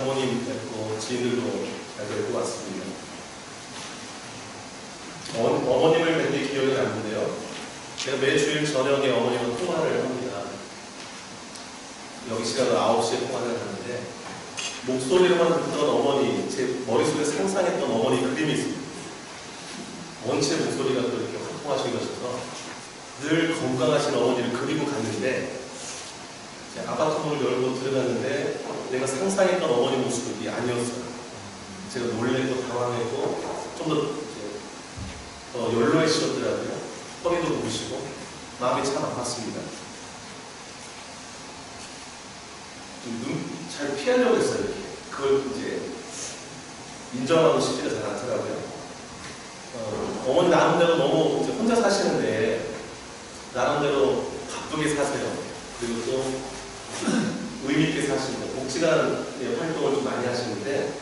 부모님 뵙고 지인들도 잘 뵙고 왔습니다. 어머님을 뵌 게 기억이 나는데요. 제가 매주일 저녁에 어머님과 통화를 합니다. 여기 시간은 9시에 통화를 하는데 목소리로만 듣던 어머니, 제 머릿속에 상상했던 어머니 그림이 있습니다. 원체 목소리가 또 이렇게 화통하신 것처럼 늘 건강하신 어머니를 그리고 갔는데 아파트 문을 열고 들어갔는데 내가 상상했던 어머니 모습이 아니었어요. 제가 놀래고 당황했고 좀 더 연로해지셨더라고요. 허리도 부으시고 마음이 참 아팠습니다. 눈 잘 피하려고 했어요. 이렇게. 그걸 이제 인정하고 싶지가 잘 않더라고요. 어머니 나름대로 너무 이제 혼자 사시는데 나름대로 바쁘게 사세요. 그리고 또 의미있게 사시고 복지관의 활동을 좀 많이 하시는데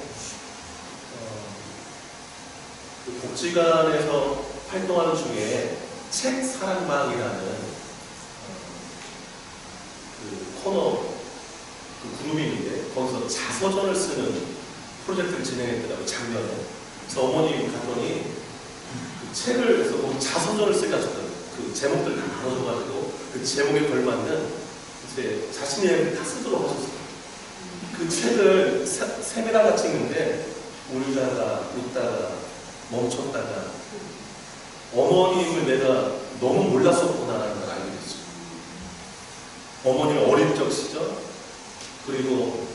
그 복지관에서 활동하는 중에 책 사랑방이라는 그 코너 그 그룹이 있는데 거기서 자서전을 쓰는 프로젝트를 진행했더라고요. 작년에. 그래서 어머니 갔더니 그 책을 해서 거기 자서전을 쓰게 하셨더라고요. 그 제목들 다 나눠줘가지고 그 제목에 걸맞는 이제 자신의 이야기를 다 쓰도록 하셨어요. 그 책을 세밀하게 찍는데 울다가 웃다가 멈췄다가 어머님을 내가 너무 몰랐었구나라는 걸 알게 됐어요. 어머님 어릴 적 시절 그리고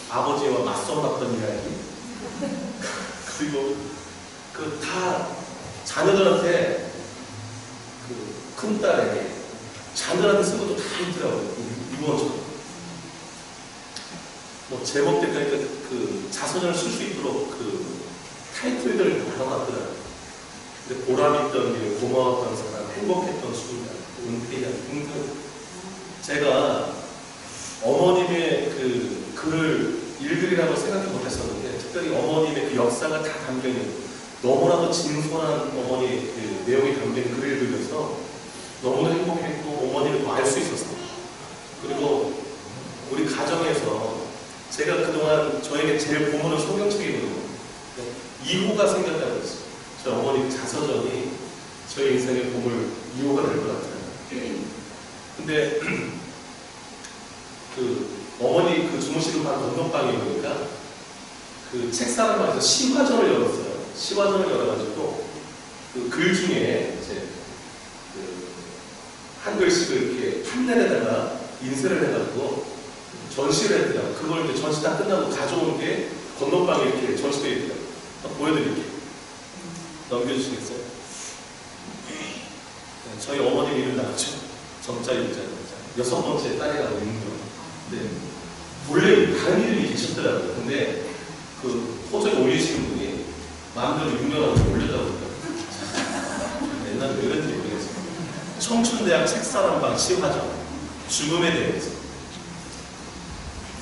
아버지와 맞서봤던 이야기 그리고 그 다 자녀들한테 그 큰딸에게 자녀한테 쓴 것도 다 있더라고요. 이번처럼. 뭐 제목 때까지 그 자서전을 쓸 수 있도록 그 타이틀들을 달아놨더라고요. 근데 보람있던 일, 고마웠던 사람, 행복했던 순간, 은퇴한 등등. 제가 어머님의 그 글을 읽으리라고 생각도 못했었는데 특별히 어머님의 그 역사가 다 담겨있는 너무나도 진솔한 어머니의 그 내용이 담긴 글을 읽으면서 너무나 행복했고 어머니를 더 알 수 있었습니다. 그리고 우리 가정에서 제가 그동안 저에게 제일 보물은 성경책이거든요. 2호가 생겼다고 했어요. 저희 어머니 자서전이 저희 인생의 보물 2호가 될 것 같아요. 근데 그 어머니 그 주무시는 방 건너방에 보니까 그 책사람방에서 시화전을 열었어요. 시화전을 열어가지고 그 글 중에 이제 그 한 글씩을 이렇게 판넬에다가 인쇄를 해가지고 전시를 했더라고요. 그걸 이제 전시 다 끝나고 가져온 게 건너방에 이렇게 전시되어 있더라고요. 보여드릴게요. 넘겨주시겠어요? 네, 저희 어머님 이름 나왔죠? 정자, 유자, 여자. 6번째 딸이라고 있는 거예요. 네. 원래 다른 이름이 계셨더라고요. 근데 그 호적에 올리시는 분이 마음대로 6년하고 올렸다고 그러더라고요. 옛날에 왜 그랬는지 모르겠어요. 청춘대학 책사랑방 시화전 죽음에 대해서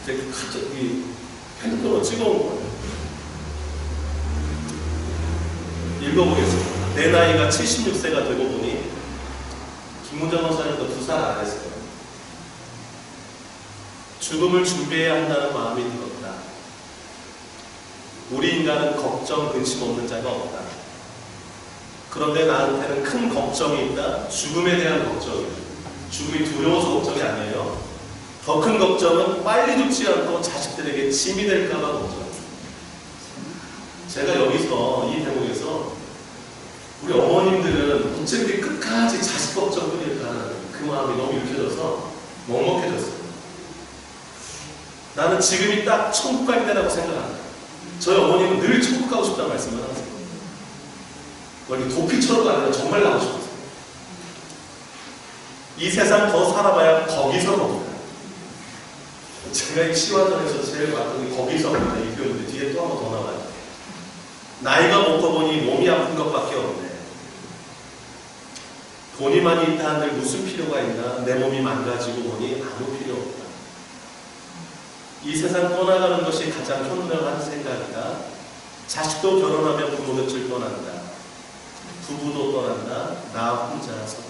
이제 갑자기 핸드폰으로 찍어온 거예요. 읽어보겠습니다. 내 나이가 76세가 되고 보니 김문정 원사님도 2살 안 했어요. 죽음을 준비해야 한다는 마음이 들었다. 우리 인간은 걱정, 근심 없는 자가 없다. 그런데 나한테는 큰 걱정이 있다. 죽음에 대한 걱정이다. 죽음이 두려워서 걱정이 아니에요. 더 큰 걱정은 빨리 죽지 않고 자식들에게 짐이 될까봐 걱정입니다. 제가 여기서 이 대목에서 우리 어머님들은 어째 이렇게 끝까지 자식 걱정뿐일까 하는 그 마음이 너무 읽혀져서 먹먹해졌어요. 나는 지금이 딱 천국 갈 때라고 생각합니다. 저희 어머님은 늘 천국 가고 싶다는 말씀을 하세요. 여기 도피처로가 아니라 정말 나고 싶어서. 이 세상 더 살아봐야 거기서 먹어요. 제가 이 시화전에서 제일 봤던 게 거기서 먹는다 이 표현인데 뒤에 또 한 번 더 나와요. 나이가 먹고 보니 몸이 아픈 것밖에 없네. 돈이 많이 있다 한들 무슨 필요가 있나. 내 몸이 망가지고 보니 아무 필요 없다. 이 세상 떠나가는 것이 가장 현명한 생각이다. 자식도 결혼하면 부모 곁을 떠난다. 부부도 떠난다. 나 혼자 섰다.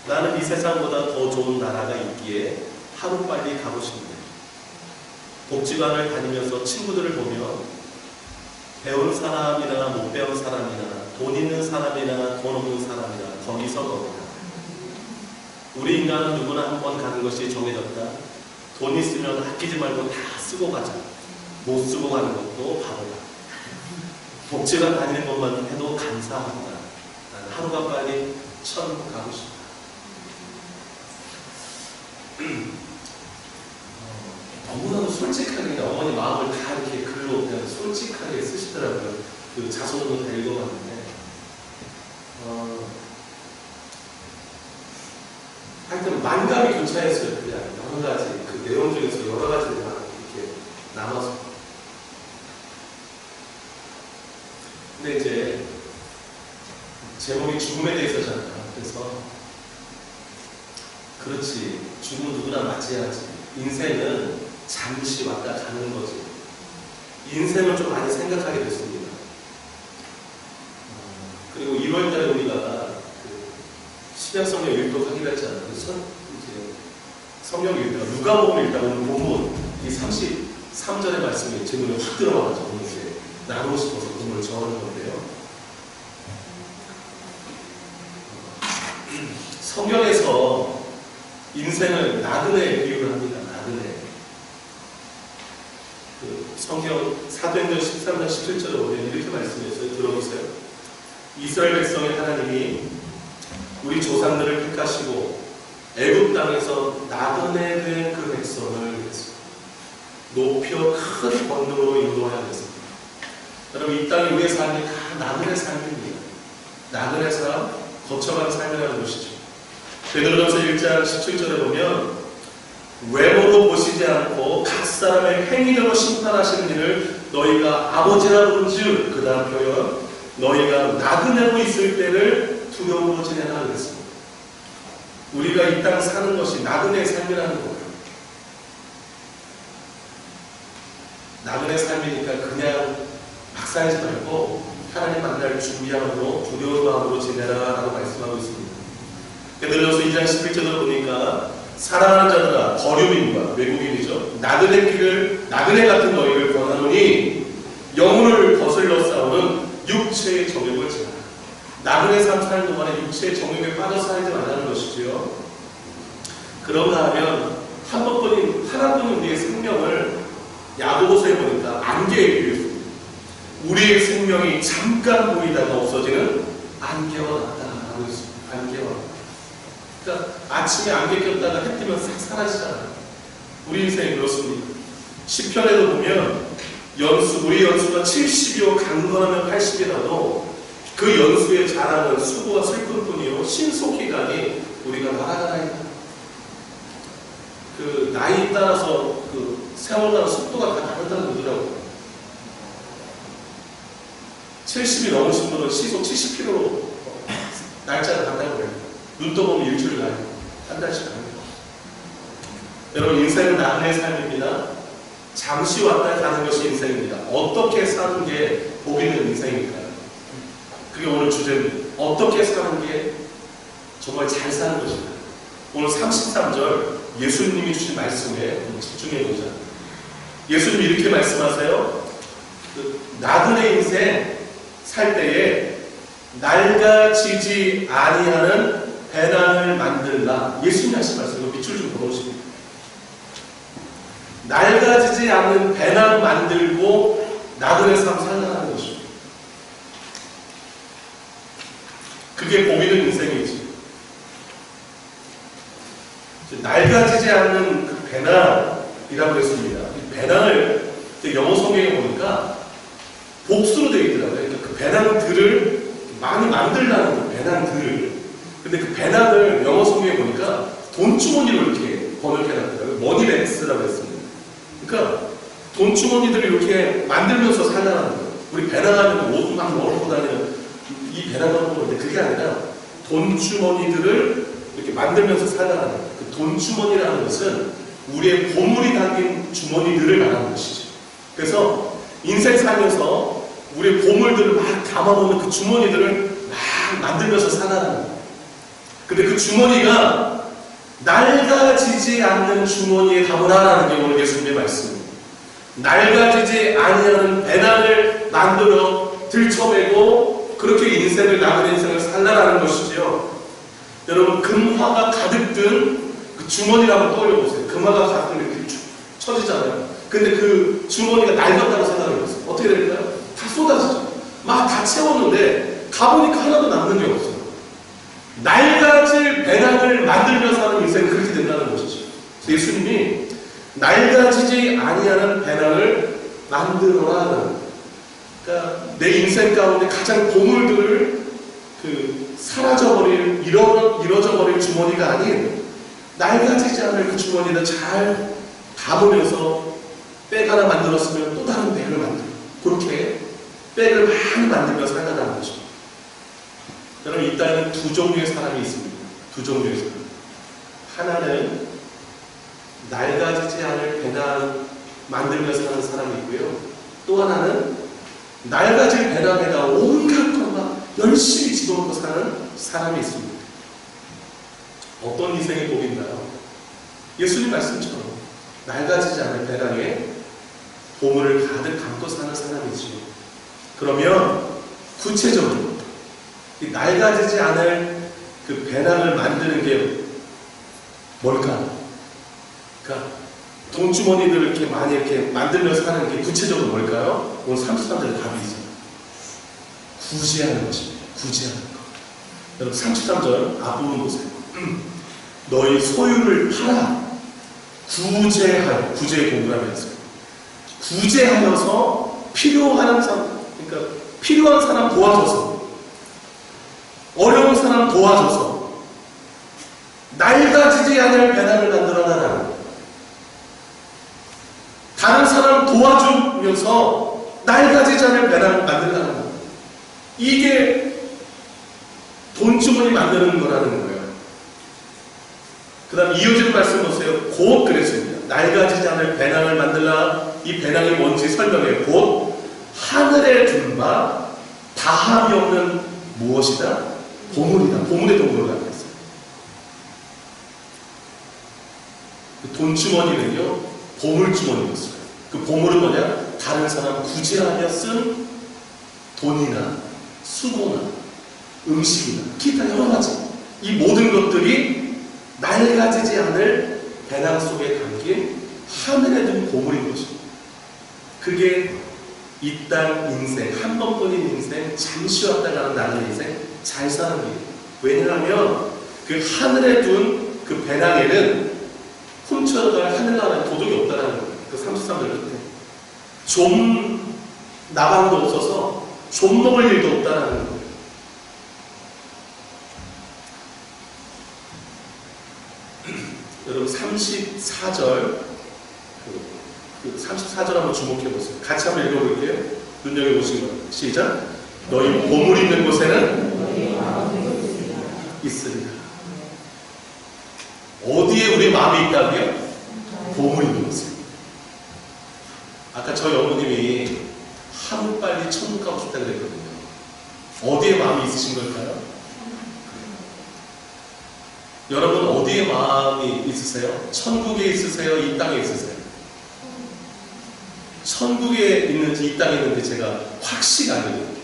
나는 이 세상보다 더 좋은 나라가 있기에 하루빨리 가고 싶네. 복지관을 다니면서 친구들을 보면 배운 사람이나 못 배운 사람이나 돈 있는 사람이나 돈 없는 사람이나 거기서 겁니다. 우리 인간은 누구나 한 번 가는 것이 정해졌다. 돈 있으면 아끼지 말고 다 쓰고 가자. 못 쓰고 가는 것도 바보다. 복지관 다니는 것만 해도 감사합니다. 나는 하루가 빨리 천국 가고 싶다. 너무나도 솔직하게 어머니 마음을 다 이렇게 글로 그냥 솔직하게 쓰시더라고요. 그 자소서도 다 읽어봤는데 하여튼 만감이 교차했어요. 그냥 여러 가지 그 내용 중에서 여러 가지가 이렇게 남아서. 근데 이제 제목이 죽음에 대해서잖아요. 그래서 그렇지, 죽음은 누구나 맞이해야지. 인생은 잠시 왔다 가는 거지. 인생을 좀 많이 생각하게 됐습니다. 그리고 1월달에 우리가 신약성경 읽도록 하기로 했잖아요. 그래서 이제 성경 읽다가 누가복음 읽다가 오늘 본문 이 33절의 말씀이 제 눈에 확 들어와가지고 오늘 이제 나누고 싶어서 본문을 적어놓은 건데요. 성경에서 인생을 나그네에 비유를 합니다. 나그네. 성경 사도행전 13장 17절에 보면 이렇게 말씀했어요. 들어보세요. 이스라엘 백성의 하나님이 우리 조상들을 택하시고 애굽 땅에서 나그네 된 그 백성을 높여 큰 권능으로 인도하였습니다. 여러분, 이 땅에 우리의 삶이 다 나그네 삶입니다. 나그네 삶, 거쳐가는 삶이라는 것이죠. 베드로전서 1장 17절에 보면 외모로 보시지 않고 각 사람의 행위대로 심판하시는 일을 너희가 아버지라 부른즉, 그 다음 표현, 너희가 나그네로 있을 때를 두려움으로 지내라 그랬습니다. 우리가 이 땅 사는 것이 나그네의 삶이라는 거예요. 나그네 삶이니까 그냥 막 살지 말고 하나님 만날 준비함으로 두려운 마음으로 지내라 라고 말씀하고 있습니다. 베드로전서 2장 11절을 보니까 사랑하는 자들아, 거류민과 외국인이죠. 나그네 같은 너희를 권하노니 영혼을 거슬러 싸우는 육체의 정욕을 지나라. 나그네 삶 사는 동안에 육체의 정욕에 빠져 살지 말라는 것이지요. 그런가 하면 하나뿐인 우리의 생명을 야고보서에 보니까 안개에 비유했습니다. 우리의 생명이 잠깐 보이다가 없어지는 안개와 같다라고 했습니다. 안개와 같다. 그러니까 아침에 안개 꼈다가 해 뜨면 싹 사라지잖아요. 우리 인생이 그렇습니다. 시편에도 보면 우리 연수가 70이요 강건하면 80이라도 그 연수의 자랑은 수고와 슬픈 뿐이요 신속히가니 우리가 날아가나이다. 그 나이에 따라서 그 세월과 속도가 다 다르다고 그러더라고요. 70이 넘으신 분은 시속 70km로 날짜를 간다고 해요. 눈 떠보면 일주일 가요. 한 달씩 가요. 여러분, 인생은 나그네 삶입니다. 잠시 왔다 가는 것이 인생입니다. 어떻게 사는 게 복 있는 인생일까요? 그게 오늘 주제입니다. 어떻게 사는 게 정말 잘 사는 것일까요? 오늘 33절 예수님이 주신 말씀에 집중해보자. 예수님이 이렇게 말씀하세요. 나그네 인생 살 때에 낡아지지 아니하는 배낭을 만들라. 예수님이 하신 말씀, 이거 밑줄 좀 보내십니다. 낡아지지 않는 배낭 만들고 나그네 삶 살아가는 것입니다. 그게 복 있는 인생이지. 낡아지지 않는 그 배낭이라고 했습니다. 이 배낭을 영어 성경에 보니까 복수로 되어 있더라고요. 그러니까 그 배낭들을 많이 만들라는 거예요. 배낭들을. 근데 그 배낭을 영어 성경에 보니까 돈주머니로 이렇게 번역해놨더라고요. 머니백스라고 했습니다. 그러니까 돈주머니들을 이렇게 만들면서 살라는 거예요. 우리 배낭하면 옷 막 넣고 다니는 이 배낭을 보는데 그게 아니라 돈주머니들을 이렇게 만들면서 살라는 거예요. 그 돈주머니라는 것은 우리의 보물이 담긴 주머니들을 말하는 것이죠. 그래서 인생 살면서 우리의 보물들을 막 담아놓는 그 주머니들을 막 만들면서 살아가는 거예요. 근데 그 주머니가 낡아지지 않는 주머니에 담으라라는 게 오늘 예수님의 말씀입니다. 낡아지지 아니하는 배낭을 만들어 들쳐매고 그렇게 인생을 남은 인생을 살라라는 것이지요. 여러분, 금화가 가득 든 그 주머니를 한번 떠올려 보세요. 금화가 가득 든 이렇게 쳐지잖아요. 근데 그 주머니가 낡았다고 생각해 보세요. 어떻게 될까요? 다 쏟아지죠. 막 다 채웠는데 가보니까 하나도 남는 게 없어요. 낡아질 배낭을 만들면서 하는 인생은 그렇게 된다는 것이죠. 예수님이 낡아지지 아니하는 배낭을 만들어라. 그러니까 내 인생 가운데 가장 보물들을 사라져버릴, 이뤄져버릴 주머니가 아닌 낡아지지 않을 그 주머니에다 잘 담으면서 백 하나 만들었으면 또 다른 백을 만들고 그렇게 백을 많이 만들면서 살아가는 거죠. 여러분, 이 땅에는 두 종류의 사람이 있습니다. 두 종류의 사람. 하나는 낡아지지 않을 배낭 만들면서 하는 사람이 있고요. 또 하나는 낡아질 배낭에다 온갖 것만 열심히 집어넣고 사는 사람이 있습니다. 어떤 인생의 복이 있나요? 예수님 말씀처럼 낡아지지 않을 배낭에 보물을 가득 담고 사는 사람이지요. 그러면 구체적으로 이 낡아지지 않을 그 배낭을 만드는 게 뭘까? 그러니까 돈주머니들을 이렇게 많이 이렇게 만들면서 하는 게 구체적으로 뭘까요? 오늘 33절의 답이죠. 구제하는 것입니다. 구제하는 것. 여러분, 33절 앞부분 보세요. 너희 소유를 팔아 구제하여, 구제의 공부라면서요. 구제하여서 필요한 사람, 그러니까 필요한 사람 도와줘서, 어려운 사람 도와줘서 낡아지지 않을 배낭을 만들어놔라. 다른 사람 도와주면서 낡아지지 않을 배낭을 만들라는 거예요. 이게 돈주머니 만드는 거라는 거예요. 그 다음 이어지는 말씀 보세요. 곧 그랬습니다. 낡아지지 않을 배낭을 만들라. 이 배낭이 뭔지 설명해요. 곧 하늘에 둔 바 다함이 없는 무엇이다? 보물이다. 보물의 동물을 갖고 있어요. 돈주머니는요, 보물주머니였어요. 그 보물은 뭐냐? 다른 사람 구제하며 쓴 돈이나 수고나 음식이나 기타 여러 가지, 이 모든 것들이 낡아지지 않을 배낭 속에 담긴 하늘에 둔 보물인 것입니다. 그게 이 땅 인생, 한 번뿐인 인생, 잠시 왔다 가는 나는 인생, 잘 사는 길. 왜냐하면 그 하늘에 둔 그 배낭에는 훔쳐갈 하늘나라에 도둑이 없다는 거예요. 그 33절 끝에. 좀 나방도 없어서 좀 먹을 일도 없다는 거예요. 여러분, 34절 34절 한번 주목해 보세요. 같이 한번 읽어볼게요. 눈여겨보시기 바랍니다. 시작. 너희 보물 있는 곳에는 있으리라. 어디에 우리 마음이 있다고요? 보물 있는 곳에. 아까 저희 어머님이 하루빨리 천국 가고 싶다고 그랬거든요. 어디에 마음이 있으신 걸까요? 여러분, 어디에 마음이 있으세요? 천국에 있으세요? 이 땅에 있으세요? 천국에 있는지 이 땅에 있는지 제가 확실히 알거든요.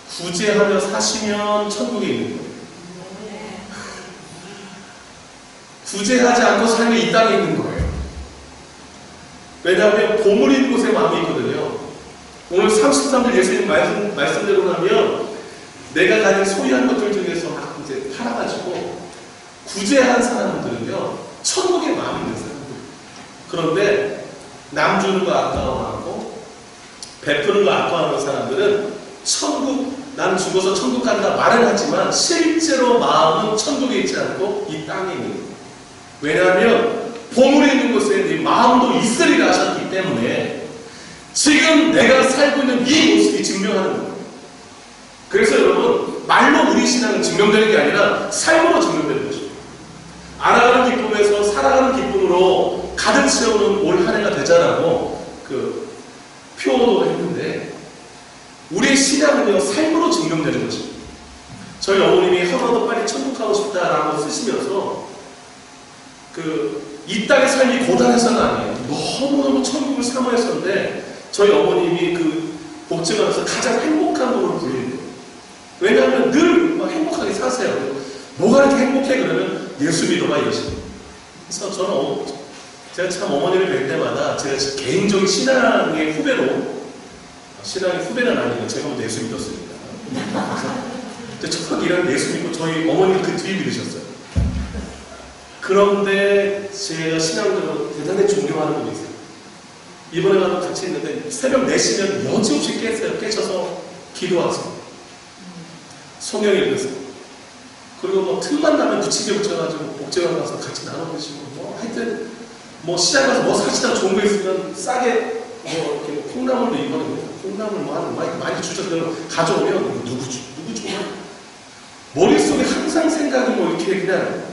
구제하며 사시면 천국에 있는 거예요. 구제하지 않고 살면 이 땅에 있는 거예요. 왜냐하면 보물 있는 곳에 마음이 있거든요. 오늘 33절 예수님 말씀대로 하면 내가 가진 소유한 것들 중에서 막 이제 팔아가지고 구제한 사람들은요, 천국에 마음이 있는 사람들. 그런데 남 주는 거 아까워하고 베푸는 거 아까워하는 사람들은 천국, 나는 죽어서 천국 간다 말은 하지만 실제로 마음은 천국에 있지 않고 이 땅에 있는 거예요. 왜냐하면 보물이 있는 곳에 네 마음도 있으리라 하셨기 때문에 지금 내가 살고 있는 이 모습이 증명하는 거예요. 그래서 여러분, 말로 우리 신앙은 증명되는 게 아니라 삶으로 증명되는 거죠. 알아가는 기쁨에서 살아가는 기쁨으로 가득 채우는 올 한 해가 되자라고 그 표도 했는데, 우리의 신앙은요, 삶으로 증명되는 거죠. 저희 어머님이 하루라도 빨리 천국 가고 싶다라고 쓰시면서 이 땅의 삶이 고단해서는 아니에요. 너무너무 천국을 사모했었는데 저희 어머님이 그 복지관에서 가장 행복한 분으로 불리는 거예요. 왜냐하면 늘 막 행복하게 사세요. 뭐가 이렇게 행복해? 그러면 예수 믿어봐 이러시고. 그래서 저는 제가 참 어머니를 뵐 때마다 제가 개인적인 신앙의 후배로, 신앙의 후배는 아니고 제가 먼저 예수 믿었으니까. 그래서 첫 일은 예수 믿고 저희 어머니 그 뒤에 믿으셨어요. 그런데 제가 신앙적으로 대단히 존경하는 분이 있어요. 이번에 가서 같이 있는데 새벽 4시면 여지없이 깨쳐서 기도하세요. 성경 읽으세요. 그리고 뭐 틈만 나면 부침개 붙여가지고 복제관 가서 같이 나눠보시고 뭐 하여튼 뭐 시장 가서 뭐 사시다 좋은 거 있으면 싸게 뭐 이렇게 콩나물도 이거는 콩나물 뭐 많이 주셔서 가져오면 누구 줘? 머릿속에 항상 생각이 뭐 이렇게 그냥.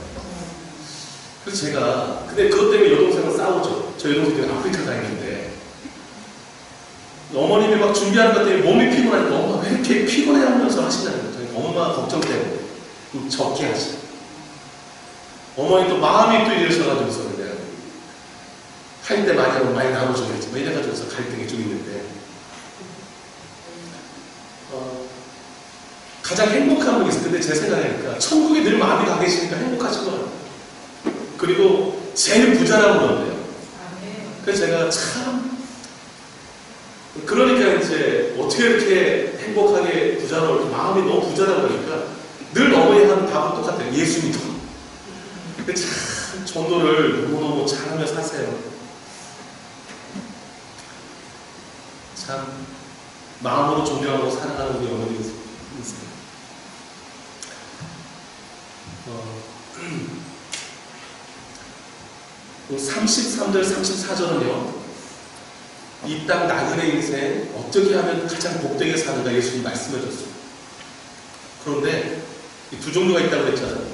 그래서 제가 근데 그것 때문에 여동생은 싸우죠. 저 여동생이 아프리카 가 있는데 어머님이 막 준비하는 것 때문에 몸이 피곤하니까 엄마 왜 이렇게 피곤해 하면서 하시냐는 거예요. 엄마 걱정 때문에 적게 하시죠. 어머니 또 마음이 또 이러셔가지고서 그냥 할 때 많이 하면 많이 나눠줘야지 뭐 이래가지고서 갈등이 좀 있는데 가장 행복한 분이 있어요. 근데 제 생각이니까 천국에 늘 마음이 가 계시니까 행복하신 것 같아요. 그리고 제일 부자라고 그러는데요. 그래서 제가 참 그러니까 이제 어떻게 이렇게 행복하게 부자로 마음이 너무 부자라고 그러니까 늘 어머니 하는 답은 똑같아요. 예수 믿어. 근데 참 전도를 너무너무 잘하며 사세요. 참 마음으로 존경하고 사랑하는 우리 어머니가 있어요. 33절, 34절은요, 이 땅 나그네 인생 어떻게 하면 가장 복되게 사는가 예수님이 말씀해 줬어요. 그런데 이 두 종류가 있다고 했잖아요.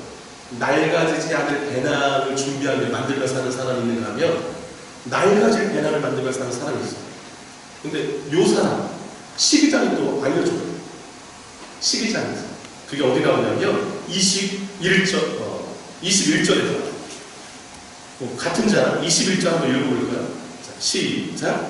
낡아지지 않을 배낭을 준비하며 만들며 사는 사람이 있는가 하면 낡아질 배낭을 만들며 사는 사람이 있어요. 근데 요 사람 12장이 또 알려줘요. 12장에서 그게 어디 나오냐면 21절에 같은 장 21절 한번 읽어볼까요? 자, 시작.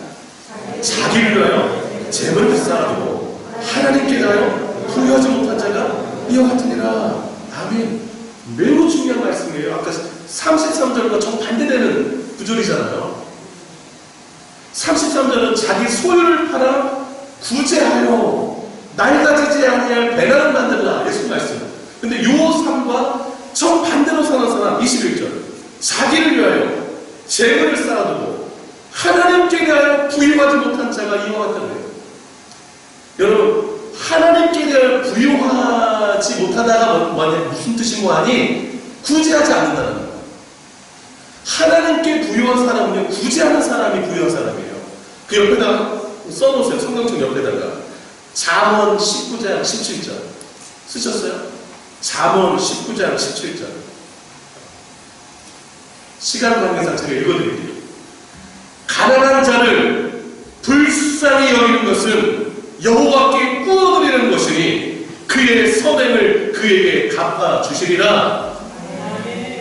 자기를 위하여 재물을 쌓아두고 하나님께 가여 부여하지 못한 자가 이와 같으니라. 아멘. 매우 중요한 말씀이에요. 아까 33절과 정반대되는 구절이잖아요. 33절은 자기 소유를 팔아 구제하여 낡아지지 아니할 배낭을 만들라. 예수님 말씀. 근데 요 3과 정반대로 사는 사람 21절. 자기를 위하여 재물을 쌓아두고 하나님께 대하여 부유하지 못한 자가 이와 같다는 거예요. 여러분, 하나님께 대하여 부유하지 못하다가 무슨 뜻인 거 아니? 구제하지 않는다는 거예요. 하나님께 부유한 사람은요, 구제하는 사람이 부유한 사람이에요. 그 옆에다가 써놓으세요. 성경책 옆에다가 잠언 19장 17절 쓰셨어요? 잠언 19장 17절. 시간 관계상 제가 읽어드릴게요. 가난한 자를 불쌍히 여기는 것은 여호와께 꾸어드리는 것이니 그의 선행을 그에게 갚아주시리라.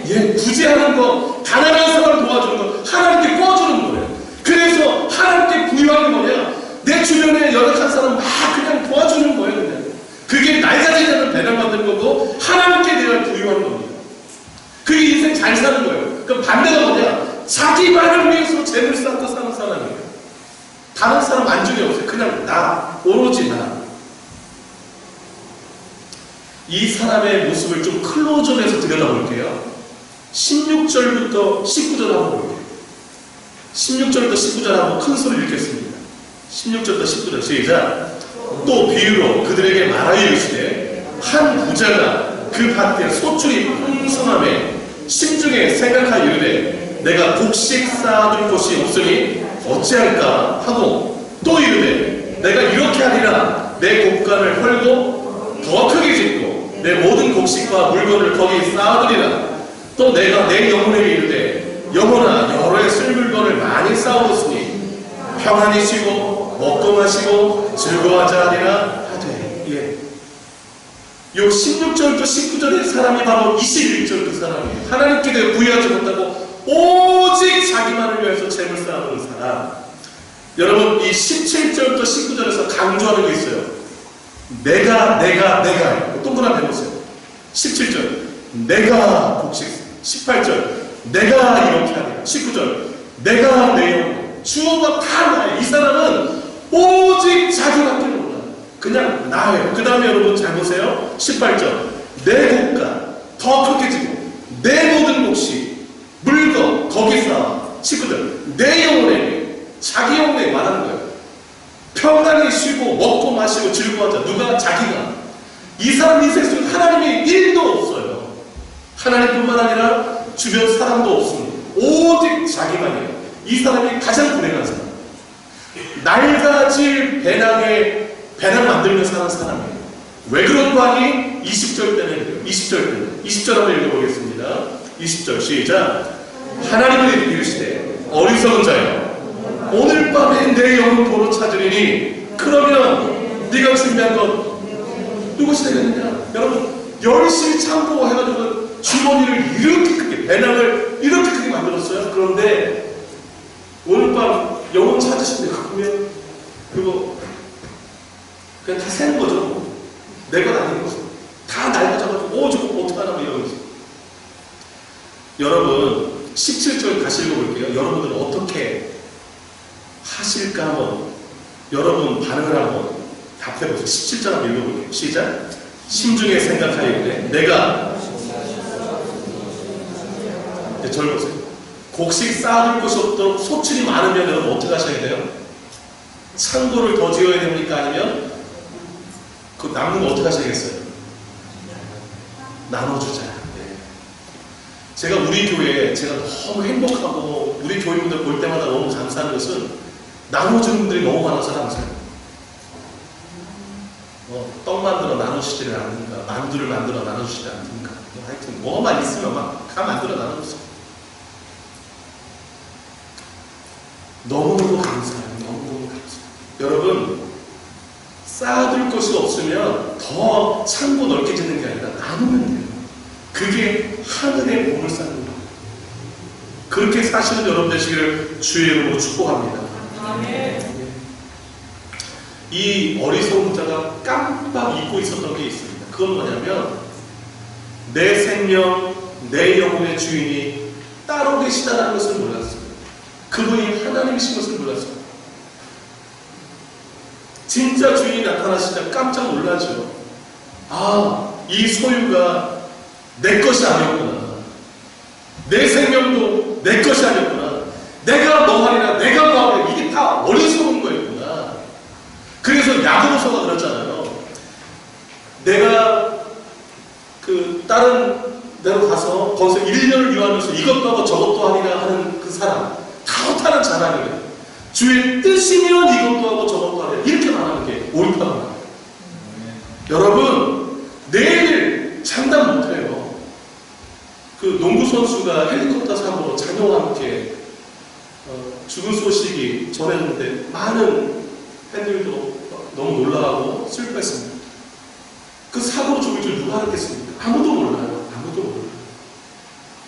예, 구제하는 거, 가난한 사람을 도와주는 거, 하나님께 꾸어주는 거예요. 그래서 하나님께 부유하는 거냐? 내 주변에 연약한 사람 막 그냥 도와주는 거예요. 그냥. 그게 낡아지지 않는 배낭 만드는 거고 하나님께 대한 부유하는 겁니다. 그게 인생 잘 사는 거예요. 그럼 반대가 뭐냐? 자기만을 위해서 재물 쌓고 사는 사람이에요. 다른 사람 안중에 없어요. 그냥 나, 오로지 나. 이 사람의 모습을 좀 클로즈업해서 들여다볼게요. 16절부터 19절 한번 볼게요. 16절부터 19절 한번 큰 소리 읽겠습니다. 16절부터 19절 시작. 또 비유로 그들에게 말하여 이르시되 한 부자가 그 밭에 소출이 풍성함에 심중에 생각하여 이르되 내가 곡식 쌓아둘 곳이 없으니 어찌할까 하고 또 이르되 내가 이렇게 하리라. 내 곡간을 헐고 더 크게 짓고 내 모든 곡식과 물건을 거기 쌓아두리라. 또 내가 내 영혼에게 이르되 영혼아 여러의 쓸 물건을 많이 쌓아뒀으니 평안히 쉬고 먹고 마시고 즐거워하자 하리라 하되. 예. 요 16절부터 19절의 사람이 바로 21절 그 사람이에요. 하나님께 대해 부유하지 못하고 오직 자기만을 위해서 재물 쌓아놓은 사람. 여러분, 이 17절부터 19절에서 강조하는 게 있어요. 내가 동그라미 해보세요. 17절 내가 곡식, 18절 내가 이렇게 하네, 19절 내가 내 영, 주어가 다 나예요. 이 사람은 오직 자기밖에 몰라. 그냥 나예요. 그 다음에 여러분 잘 보세요. 18절 내 국가 더 크게지고 내 모든 몫이 물건 거기 쌓아. 19절 내 영혼에게, 자기 영혼에 말하는 거예요. 평안히 쉬고 먹고 마시고 즐거워하자. 누가? 자기가. 이 사람 인생 속에 하나님이 1도 없어요. 하나님뿐만 아니라 주변 사람도 없습니다. 오직 자기만이에요. 이 사람이 가장 불행한 사람. 낡아질 배낭 만들면서 사는 사람이에요. 왜 그런 거 하니? 20절 때는 20절 한번 읽어보겠습니다. 20절 시작. 하나님은 이르시되 어리석은 자여, 오늘 밤에 내 영혼 도로 찾으리니 그러면 네가 준비한 것 누구시 되겠느냐? 여러분, 열심히 참고 해가지고 주머니를 이렇게 크게, 배낭을 이렇게 크게 만들었어요. 그런데 오늘 밤 영혼 찾으신대요. 그러면 그거 그냥 다 새는 거죠. 내 것 아닌 거죠. 다 낡아져가지고 저거 어떡하나 이런 거지. 여러분 17절 다시 읽어볼게요. 여러분들은 어떻게 하실까 한번 여러분 반응을 한번 답해보세요. 17절 한번 읽어볼게요. 시작. 심중에 생각하여되 내가 절 보세요. 곡식 쌓아둘 곳이 없도록 소출이 많으면 여러분 어떻게 하셔야 돼요? 창고를 더 지어야 됩니까? 아니면 그 남는 거 어떻게 하셔야겠어요? 나눠주자. 네. 제가 우리 교회에 제가 너무 행복하고 우리 교인분들 볼 때마다 너무 감사한 것은 나눠주는 분들이 너무 많아서 감사해요. 떡 만들어 나누시지를 않는가, 만두를 만들어 나누시지 않는가, 하여튼 뭐만 있으면 막 다 만들어 나누세요. 너무너무 감사해요. 너무너무 감사해요. 여러분, 쌓아둘 것이 없으면 더 창고 넓게 짓는 게 아니라 나누면 돼요. 그게 하늘의 몸을 쌓는 거예요. 그렇게 사시는 여러분 되시기를 주의 이름으로 축복합니다. 아멘. 이 어리석은 자가 깜빡 잊고 있었던 게 있습니다. 그건 뭐냐면 내 생명, 내 영혼의 주인이 따로 계시다는 것을 몰랐어요. 그분이 하나님이신 것을 몰랐어요. 진짜 주인이 나타나시자 깜짝 놀라죠. 아, 이 소유가 내 것이 아니었구나. 내 생명도 내 것이 아니었구나. 내가 뭐하리라, 내가 뭐하리라, 이게 다 어리석은 거였구나. 그래서 야고보서가 그랬잖아요. 내가 그 다른 데로 가서 거기서 1년을 유하면서 이것도 하고 저것도 하리라 하는 그 사람, 다 못하는 자랑이에요. 주의 뜻이면 이것도 하고 저것도 하리라 이렇게 말하는 게 옳다고 말해요. 여러분, 내일 장담 못해요. 그 농구 선수가 헬리콥터 사고로 자녀와 함께 죽은 소식이 전해졌는데 많은 팬들도 너무 놀라고 슬퍼했습니다. 그 사고로 죽을 줄 누가 알았겠습니까? 아무도 몰라요. 아무도 몰라요.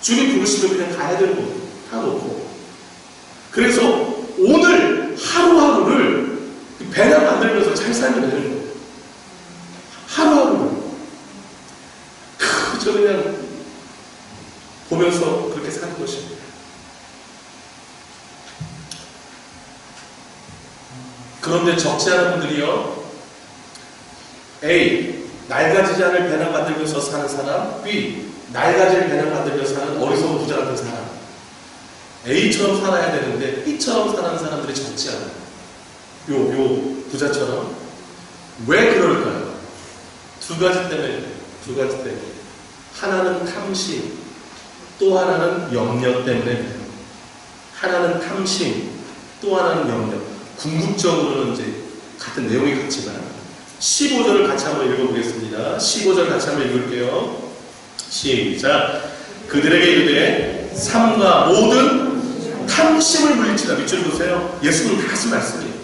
주님 부르시면 그냥 가야 되는 거예요. 다 놓고. 그래서 오늘 하루하루를 배낭 만들면서 잘 살면 되는 거예요. 하루하루를. 저 그냥 보면서 그렇게 사는 것입니다. 그런데 적지 않은 분들이요. A. 낡아지지 않을 배낭 만들면서 사는 사람. B. 낡아질 배낭 만들면서 사는 어리석은 부자 같은 사람. A처럼 살아야 되는데 B처럼 사는 사람들이 적지 않아요. 요 부자처럼. 왜 그럴까요? 두 가지 때문에. 하나는 탐심, 또 하나는 염려 때문에. 하나는 탐심, 또 하나는 염려. 궁극적으로는 이제 같은 내용이 같지만 15절을 같이 한번 읽어보겠습니다. 15절 같이 한번 읽을게요. 시작. 그들에게 이르되 삶과 모든 탐심을 물리치라. 밑줄 보세요. 예수님 다 하신 말씀이에요.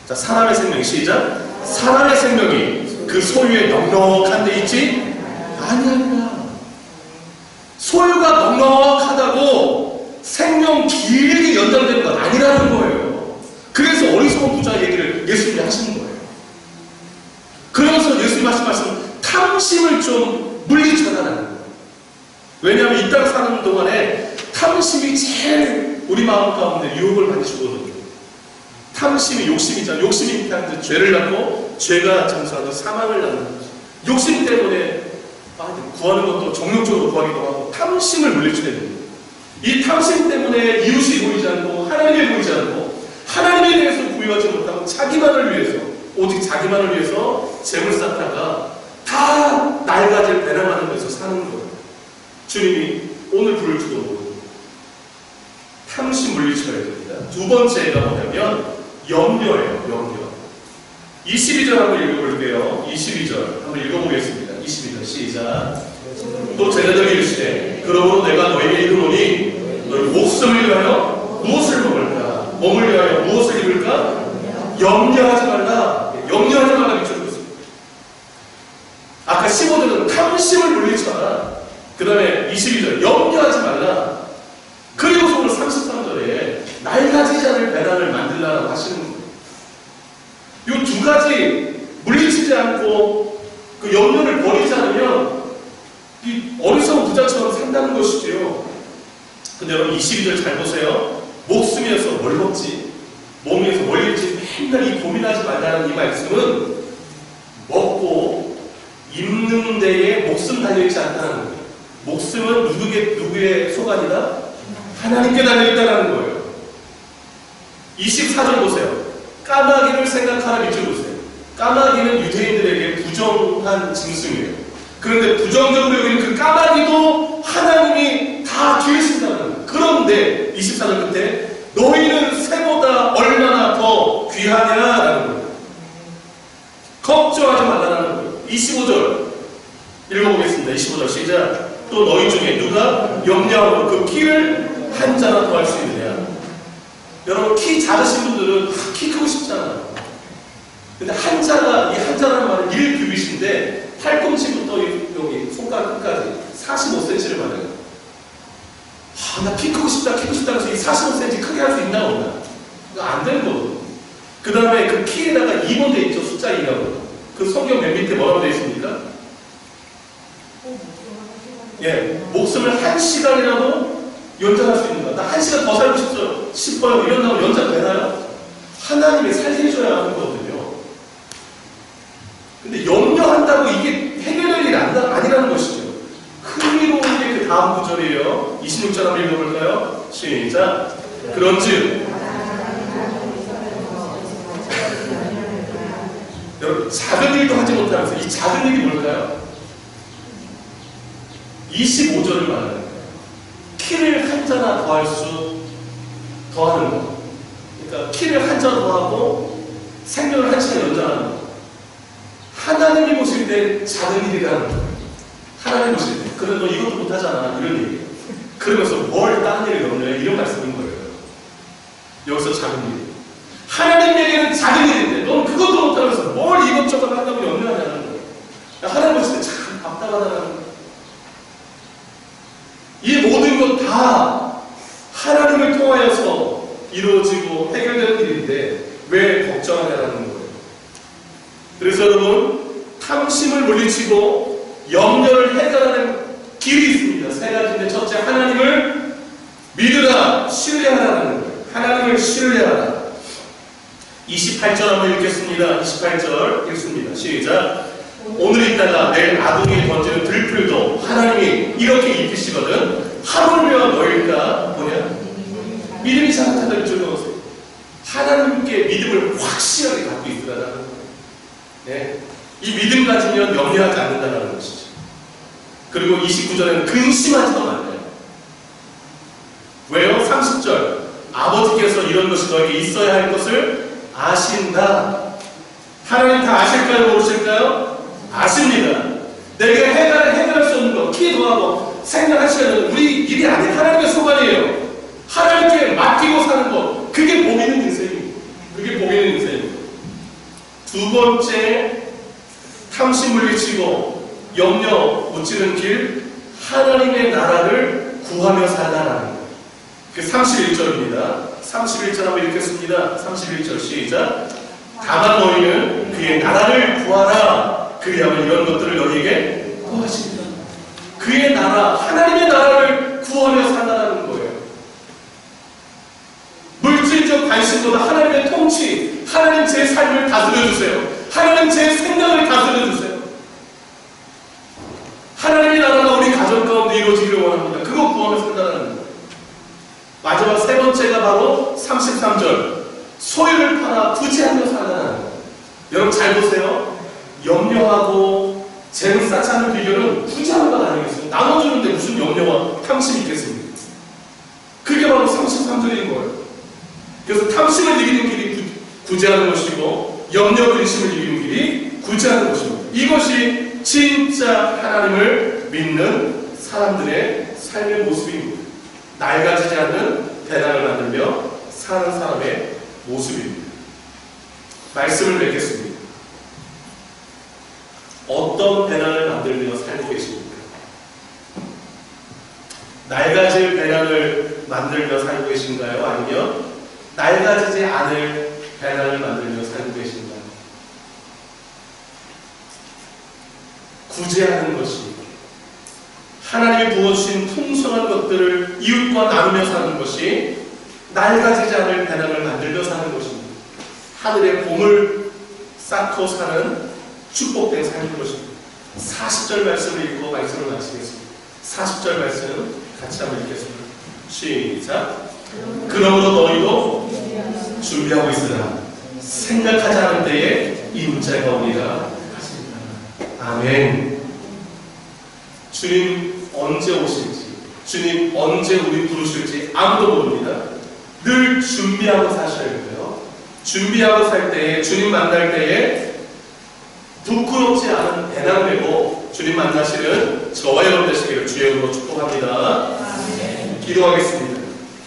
자, 사람의 생명 시작. 사람의 생명이 그 소유에 넉넉한 데 있지 아니하니라. 소유가 넉넉하다고 땅 사는 동안에 탐심이 제일 우리 마음 가운데 유혹을 많이 주거든요. 탐심이 욕심이잖아요. 욕심이 일단 죄를 낳고 죄가 장수하고 사망을 낳는 거죠. 욕심 때문에 구하는 것도 정욕적으로 구하기도 하고 탐심을 물리쳐야 됩니다. 이 탐심 때문에 이웃이 보이지 않고 하나님이 보이지 않고 하나님에 대해서 구애하지 못하고 자기만을 위해서 오직 자기만을 위해서 재물 쌓다가 다 날가지를 배낭하는 데서 사는 거예요. 주님이 오늘 부를지도 모르고 탐심 물리쳐야 됩니다. 두 번째가 뭐냐면 염려예요. 염려. 22절 한번 읽어볼게요. 22절 한번 읽어보겠습니다. 22절 시작. 또 제자들이 이르시되 그러므로 내가 너에게 이르노니 너희 목숨을 위하여 무엇을 먹을까? 몸을 위하여 무엇을 입을까? 염려하지 말라. 염려하지 말라 비춰줬습니다. 아까 15절은 탐심을 물리쳐라. 그 다음에 22절 염려하지 말라. 그리고 오늘 33절에 낡아지지 않을 배낭을 만들라고 하시는 거예요. 이 두 가지 물리치지 않고 그 염려를 버리지 않으면 이 어리석은 부자처럼 산다는 것이지요. 근데 여러분 22절 잘 보세요. 목숨이어서 뭘 먹지? 몸에서 뭘 입지? 맨날 이 고민하지 말라는 이 말씀은 먹고 입는 데에 목숨 달려있지 않다는 거예요. 목숨은 누구의 소관이다? 하나님께 달려있다는 거예요. 24절 보세요. 까마귀를 생각하라 밑줄 보세요. 까마귀는 유대인들에게 부정한 짐승이에요. 그런데 부정적으로 여기는 그 까마귀도 하나님이 다 기르신다는 거예요. 그런데 24절 끝에 너희는 새보다 얼마나 더 귀하냐라는 거예요. 걱정하지 말라는 거예요. 25절 읽어보겠습니다. 25절 시작. 또 너희 중에 누가 염려하고 그 키를 한 자나 더 할 수 있느냐. 여러분 키 작으신 분들은 키 크고 싶잖아요. 근데 한자가 이 한자라는 말은 1규빗인데 팔꿈치부터 여기 손가락 끝까지 45cm를 말해요. 나 키 크고 싶다 해서 이 45cm 크게 할 수 있나 없나? 안 되는 거거든요. 그 다음에 그 키에다가 2번 돼 있죠. 숫자 2라고. 그 성경 맨 밑에 뭐라고 되어 있습니까? 예, 목숨을 1시간이라도 연장할 수 있는 거야. 나 1시간 더 살고 싶어요. 이런다고 연장 되나요? 하나님이 살려줘야 하는 거거든요. 근데 염려한다고 이게 해결될 일이 아니라는 것이죠. 흥미로운 게 그 다음 구절이에요. 26절 한번 읽어볼까요? 시작. 그런즉 여러분 작은 일도 하지 못하면서 이 작은 일이 뭘까요? 25절을 말하는 거예요. 키를 한 자나 더하는 거. 그러니까 키를 한 자나 더하고 생명을 한 시간 연장하는 거. 하나님이 보실 때 작은 일이라는 거예요. 하나님 보실 때. 그래 너 이것도 못하잖아. 이런 얘기예요. 그러면서 뭘 다른 일을 염려해? 이런 말씀인 거예요. 여기서 작은 일. 하나님에게는 작은 일인데 넌 그것도 못하면서 뭘 이것저것 한다고 염려하냐는 거예요. 하나님 보실 때 참 답답하다는 거예요. 이 모든 것 다 하나님을 통하여서 이루어지고 해결되는 일인데 왜 걱정하냐는 거예요. 그래서 여러분 탐심을 물리치고 염려를 해결하는 길이 있습니다. 세 가지인데 첫째 하나님을 믿으라 신뢰하라는 거예요. 하나님을 신뢰하라. 28절 한번 읽겠습니다. 28절 읽습니다. 시작. 오늘 있다가 내일 아궁이에 던지는 들풀도 하나님이 이렇게 입히시거든. 하물며 너희가 뭐냐? 믿음이 잘못하다는 줄로서 하나님께 믿음을 확실하게 갖고 있으라는 거예요. 네. 이 믿음 가지면 염려하지 않는다는 것이죠. 그리고 29절에는 근심하지도 말아요. 왜요? 30절 아버지께서 이런 것이 너에게 있어야 할 것을 아신다. 하나님 다 아실까요? 모르실까요? 아십니다. 내가 해결할 수 없는 것, 키 더하고 생각할 시간은 우리 일이 아니에요. 하나님의 소관이에요. 하나님께 맡기고 사는 것, 그게 복 있는 인생입니다. 그게 복 있는 인생입니다. 두 번째, 탐심 물리치고 염려 묻히는 길, 하나님의 나라를 구하며 살다라는 거예요. 그 31절입니다. 31절 한번 읽겠습니다. 31절 시작. 다만 너희는 그의 나라를 구하라. 그리하면 이런 것들을 너희에게 더하시리라. 그의 나라, 하나님의 나라를 구하며 살아가는 거예요. 물질적 관심보다 하나님의 통치, 하나님 제 삶을 다스려주세요. 하나님 제 생각을 다스려주세요. 하나님의 나라가 우리 가정 가운데 이루어지기를 원합니다. 그거 구하며 산다는 거예요. 마지막 세 번째가 바로 33절. 소유를 팔아 부지하며 살아가는 거예요. 여러분 잘 보세요. 염려하고 재물 쌓자는 비결은 부지하는가 아니겠어요? 나눠주는데 무슨 염려와 탐심이 있겠습니까? 그게 바로 33절인 거예요. 그래서 탐심을 이기는 길이 구제하는 것이고 염려 근심을 이기는 길이 구제하는 것입니다. 이것이 진짜 하나님을 믿는 사람들의 삶의 모습입니다. 낡아지지 않는 배낭을 만들며 사는 사람의 모습입니다. 말씀을 맺겠습니다. 어떤 배낭을 만들며 살고 계십니까? 낡아질 배낭을 만들며 살고 계신가요? 아니면 낡아지지 않을 배낭을 만들며 살고 계신가요? 구제하는 것이 하나님이 부어주신 풍성한 것들을 이웃과 나누며 사는 것이 낡아지지 않을 배낭을 만들며 사는 것입니다. 하늘의 봄을 쌓고 사는 축복된 삶인 것입니다. 40절 말씀을 읽고 말씀을 마치겠습니다. 40절 말씀 같이 한번 읽겠습니다. 시작. 그러므로 너희도 준비하고 있으라. 생각하지 않은 때에 이 문자가 오리라. 아멘. 주님 언제 오실지, 주님 언제 우리 부르실지 아무도 모릅니다. 늘 준비하고 사셔야 돼요. 준비하고 살 때에, 주님 만날 때에 부끄럽지 않은 배낭 메고 주님 만나시는 저와 여러분 되시기를 주의 이름으로 축복합니다. 기도하겠습니다.